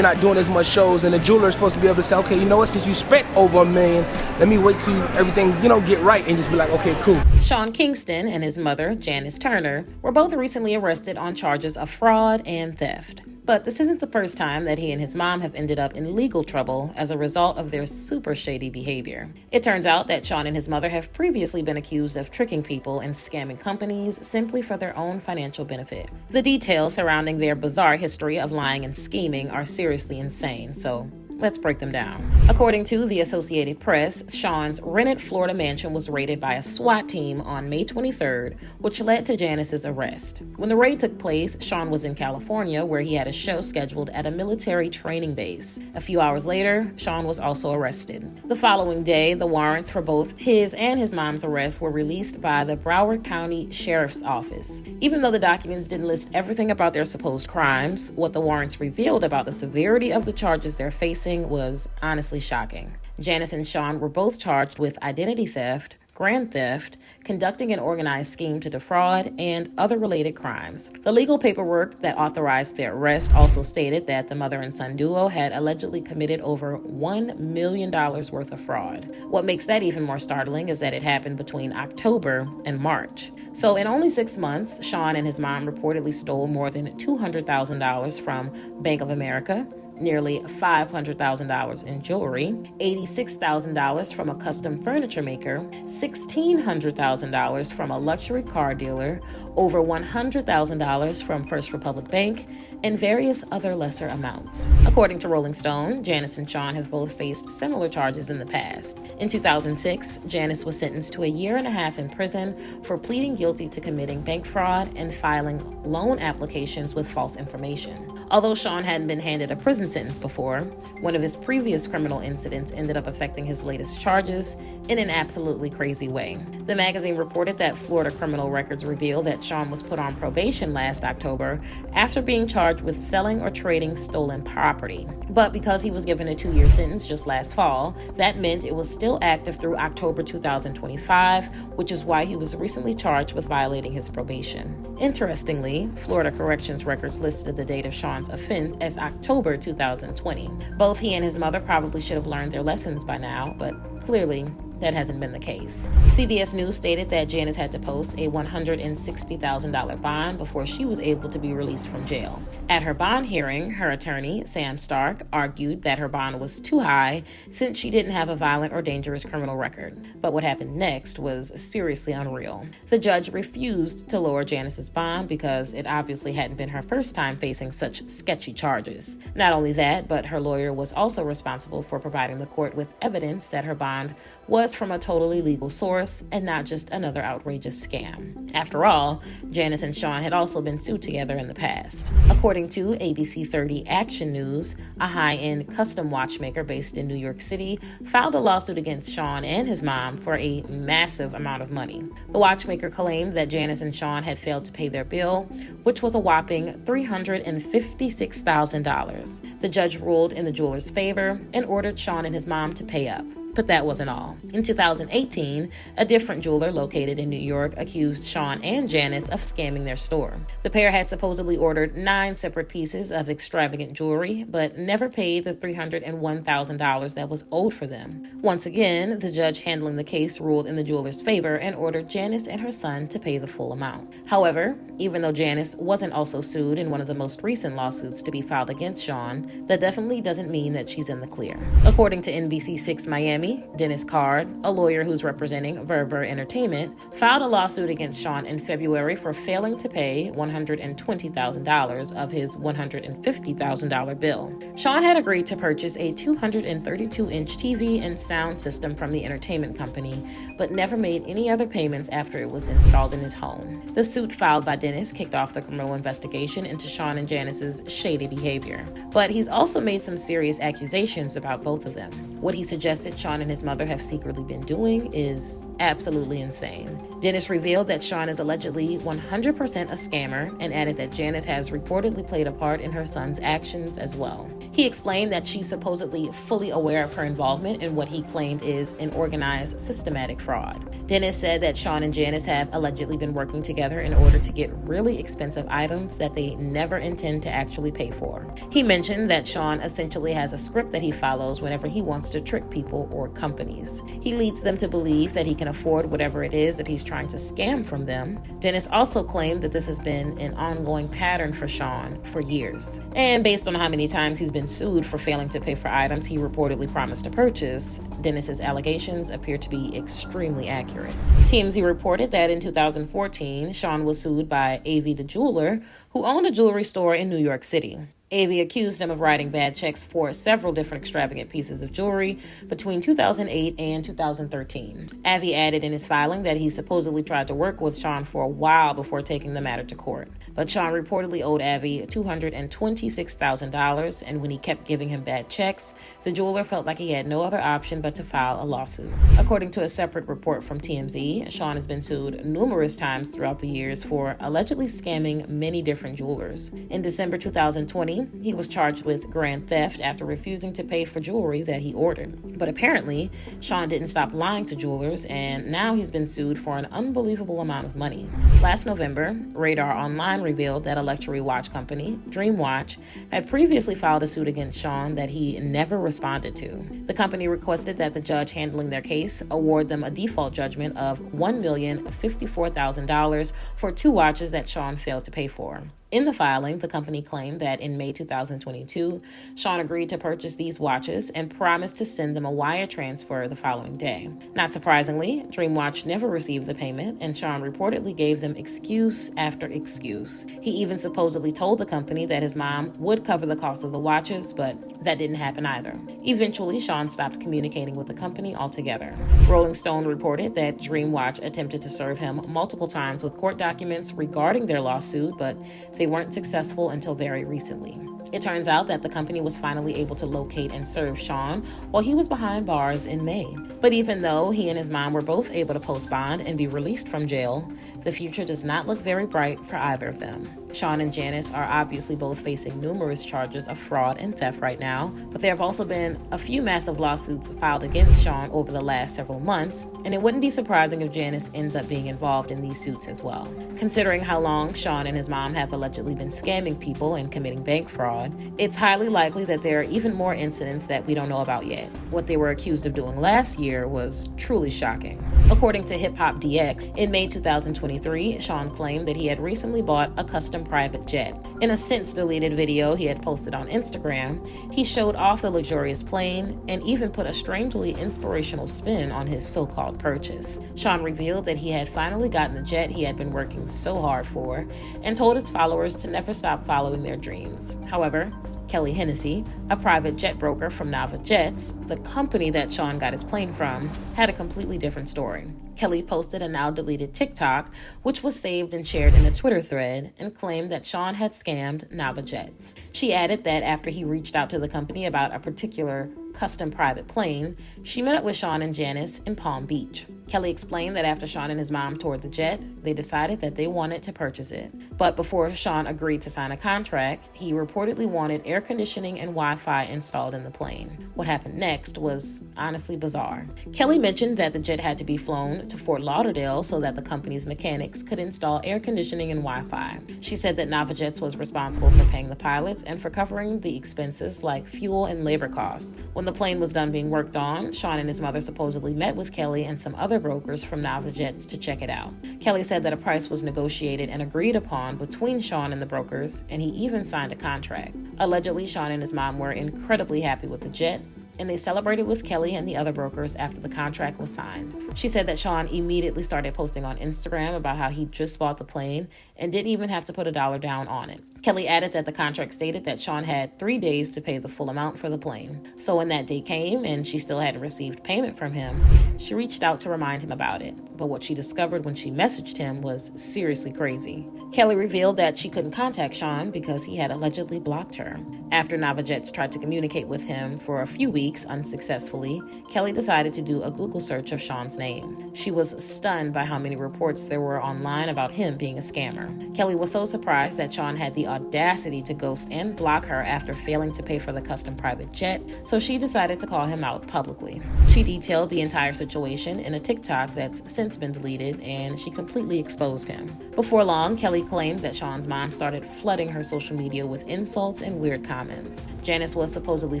You're not doing as much shows, and the jeweler is supposed to be able to say, okay, you know what, since you spent over $1 million, let me wait till everything, get right, and just be like, okay, cool. Sean Kingston and his mother, Janice Turner, were both recently arrested on charges of fraud and theft. But this isn't the first time that he and his mom have ended up in legal trouble as a result of their super shady behavior. It turns out that Sean and his mother have previously been accused of tricking people and scamming companies simply for their own financial benefit. The details surrounding their bizarre history of lying and scheming are seriously insane, so let's break them down. According to the Associated Press, Sean's rented Florida mansion was raided by a SWAT team on May 23rd, which led to Janice's arrest. When the raid took place, Sean was in California, where he had a show scheduled at a military training base. A few hours later, Sean was also arrested. The following day, the warrants for both his and his mom's arrests were released by the Broward County Sheriff's Office. Even though the documents didn't list everything about their supposed crimes, what the warrants revealed about the severity of the charges they're facing was honestly shocking. Janice and Sean were both charged with identity theft, grand theft, conducting an organized scheme to defraud, and other related crimes. The legal paperwork that authorized their arrest also stated that the mother and son duo had allegedly committed over $1 million worth of fraud. What makes that even more startling is that it happened between October and March. So in only 6 months, Sean and his mom reportedly stole more than $200,000 from Bank of America, nearly $500,000 in jewelry, $86,000 from a custom furniture maker, $1,600,000 from a luxury car dealer, over $100,000 from First Republic Bank, and various other lesser amounts. According to Rolling Stone, Janice and Sean have both faced similar charges in the past. In 2006, Janice was sentenced to 1.5 years in prison for pleading guilty to committing bank fraud and filing loan applications with false information. Although Sean hadn't been handed a prison sentence before, one of his previous criminal incidents ended up affecting his latest charges in an absolutely crazy way. The magazine reported that Florida criminal records reveal that Sean was put on probation last October after being charged with selling or trading stolen property. But because he was given a 2-year sentence just last fall, that meant it was still active through October 2025, which is why he was recently charged with violating his probation. Interestingly, Florida corrections records listed the date of Sean's offense as October 2020. Both he and his mother probably should have learned their lessons by now, but clearly that hasn't been the case. CBS News stated that Janice had to post a $160,000 bond before she was able to be released from jail. At her bond hearing, her attorney, Sam Stark, argued that her bond was too high since she didn't have a violent or dangerous criminal record. But what happened next was seriously unreal. The judge refused to lower Janice's bond because it obviously hadn't been her first time facing such sketchy charges. Not only that, but her lawyer was also responsible for providing the court with evidence that her bond was from a totally legal source and not just another outrageous scam. After all, Janice and Sean had also been sued together in the past. According to ABC 30 Action News, a high-end custom watchmaker based in New York City filed a lawsuit against Sean and his mom for a massive amount of money. The watchmaker claimed that Janice and Sean had failed to pay their bill, which was a whopping $356,000. The judge ruled in the jeweler's favor and ordered Sean and his mom to pay up. But that wasn't all. In 2018, a different jeweler located in New York accused Sean and Janice of scamming their store. The pair had supposedly ordered 9 separate pieces of extravagant jewelry, but never paid the $301,000 that was owed for them. Once again, the judge handling the case ruled in the jeweler's favor and ordered Janice and her son to pay the full amount. However, even though Janice wasn't also sued in one of the most recent lawsuits to be filed against Sean, that definitely doesn't mean that she's in the clear. According to NBC6 Miami, Dennis Card, a lawyer who's representing Verver Entertainment, filed a lawsuit against Sean in February for failing to pay $120,000 of his $150,000 bill. Sean had agreed to purchase a 232-inch TV and sound system from the entertainment company, but never made any other payments after it was installed in his home. The suit filed by Dennis kicked off the criminal investigation into Sean and Janice's shady behavior. But he's also made some serious accusations about both of them. What he suggested Sean and his mother have secretly been doing is absolutely insane. Dennis revealed that Sean is allegedly 100% a scammer and added that Janice has reportedly played a part in her son's actions as well. He explained that she's supposedly fully aware of her involvement in what he claimed is an organized, systematic fraud. Dennis said that Sean and Janice have allegedly been working together in order to get really expensive items that they never intend to actually pay for. He mentioned that Sean essentially has a script that he follows whenever he wants to trick people or companies. He leads them to believe that he can afford whatever it is that he's trying to scam from them. Dennis also claimed that this has been an ongoing pattern for Sean for years. And based on how many times he's been sued for failing to pay for items he reportedly promised to purchase, Dennis's allegations appear to be extremely accurate. TMZ reported that in 2014, Sean was sued by AV the jeweler, who owned a jewelry store in New York City. AV accused him of writing bad checks for several different extravagant pieces of jewelry between 2008 and 2013. Avi added in his filing that he supposedly tried to work with Sean for a while before taking the matter to court. But Sean reportedly owed Avi $226,000, and when he kept giving him bad checks, the jeweler felt like he had no other option but to file a lawsuit. According to a separate report from TMZ, Sean has been sued numerous times throughout the years for allegedly scamming many different jewelers. In December 2020, he was charged with grand theft after refusing to pay for jewelry that he ordered. But apparently, Sean didn't stop lying to jewelers, and now he's been sued for an unbelievable amount of money. Last November, Radar Online revealed that a luxury watch company, Dream Watch, had previously filed a suit against Sean that he never responded to. The company requested that the judge handling their case award them a default judgment of $1,054,000 for 2 watches that Sean failed to pay for. In the filing, the company claimed that in May 2022, Sean agreed to purchase these watches and promised to send them a wire transfer the following day. Not surprisingly, Dreamwatch never received the payment, and Sean reportedly gave them excuse after excuse. He even supposedly told the company that his mom would cover the cost of the watches, but that didn't happen either. Eventually, Sean stopped communicating with the company altogether. Rolling Stone reported that Dreamwatch attempted to serve him multiple times with court documents regarding their lawsuit, but they weren't successful until very recently. It turns out that the company was finally able to locate and serve Sean while he was behind bars in May. But even though he and his mom were both able to post bond and be released from jail, the future does not look very bright for either of them. Sean and Janice are obviously both facing numerous charges of fraud and theft right now, but there have also been a few massive lawsuits filed against Sean over the last several months, and it wouldn't be surprising if Janice ends up being involved in these suits as well. Considering how long Sean and his mom have allegedly been scamming people and committing bank fraud, it's highly likely that there are even more incidents that we don't know about yet. What they were accused of doing last year was truly shocking. According to Hip Hop DX, in May 2023, Sean claimed that he had recently bought a custom private jet. In a since-deleted video he had posted on Instagram, he showed off the luxurious plane and even put a strangely inspirational spin on his so-called purchase. Sean revealed that he had finally gotten the jet he had been working so hard for and told his followers to never stop following their dreams. However, Kelly Hennessy, a private jet broker from Nava Jets, the company that Sean got his plane from, had a completely different story. Kelly posted a now-deleted TikTok, which was saved and shared in a Twitter thread, and claimed that Sean had scammed Nava Jets. She added that after he reached out to the company about a particular custom private plane, she met up with Sean and Janice in Palm Beach. Kelly explained that after Sean and his mom toured the jet, they decided that they wanted to purchase it. But before Sean agreed to sign a contract, he reportedly wanted air conditioning and Wi-Fi installed in the plane. What happened next was honestly bizarre. Kelly mentioned that the jet had to be flown to Fort Lauderdale so that the company's mechanics could install air conditioning and Wi-Fi. She said that Nava Jets was responsible for paying the pilots and for covering the expenses like fuel and labor costs. When the plane was done being worked on, Sean and his mother supposedly met with Kelly and some other brokers from Nava Jets to check it out. Kelly said that a price was negotiated and agreed upon between Sean and the brokers, and he even signed a contract. Allegedly, Sean and his mom were incredibly happy with the jet, and they celebrated with Kelly and the other brokers after the contract was signed. She said that Sean immediately started posting on Instagram about how he just bought the plane and didn't even have to put $1 down on it. Kelly added that the contract stated that Sean had 3 days to pay the full amount for the plane. So when that day came and she still hadn't received payment from him, she reached out to remind him about it. But what she discovered when she messaged him was seriously crazy. Kelly revealed that she couldn't contact Sean because he had allegedly blocked her. After Nava Jets tried to communicate with him for a few weeks, weeks, unsuccessfully, Kelly decided to do a Google search of Sean's name. She was stunned by how many reports there were online about him being a scammer. Kelly was so surprised that Sean had the audacity to ghost and block her after failing to pay for the custom private jet, so she decided to call him out publicly. She detailed the entire situation in a TikTok that's since been deleted, and she completely exposed him. Before long, Kelly claimed that Sean's mom started flooding her social media with insults and weird comments. Janice was supposedly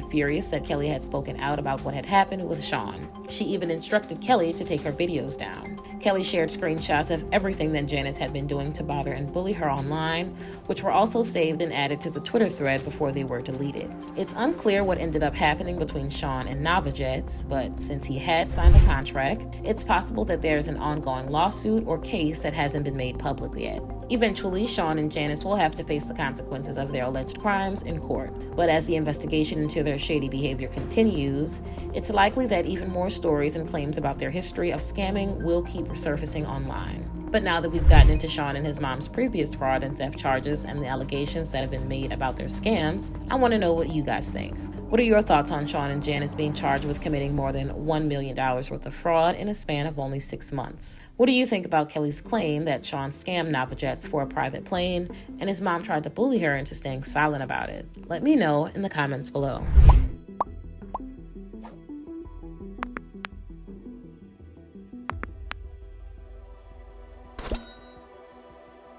furious that Kelly had spoken out about what had happened with Sean. She even instructed Kelly to take her videos down. Kelly shared screenshots of everything that Janice had been doing to bother and bully her online, which were also saved and added to the Twitter thread before they were deleted. It's unclear what ended up happening between Sean and NavaJets, but since he had signed a contract, it's possible that there's an ongoing lawsuit or case that hasn't been made public yet. Eventually, Sean and Janice will have to face the consequences of their alleged crimes in court. But as the investigation into their shady behavior continues, it's likely that even more stories and claims about their history of scamming will keep surfacing online. But now that we've gotten into Sean and his mom's previous fraud and theft charges and the allegations that have been made about their scams, I want to know what you guys think. What are your thoughts on Sean and Janice being charged with committing more than $1 million worth of fraud in a span of only 6 months? What do you think about Kelly's claim that Sean scammed NavaJets for a private plane and his mom tried to bully her into staying silent about it? Let me know in the comments below.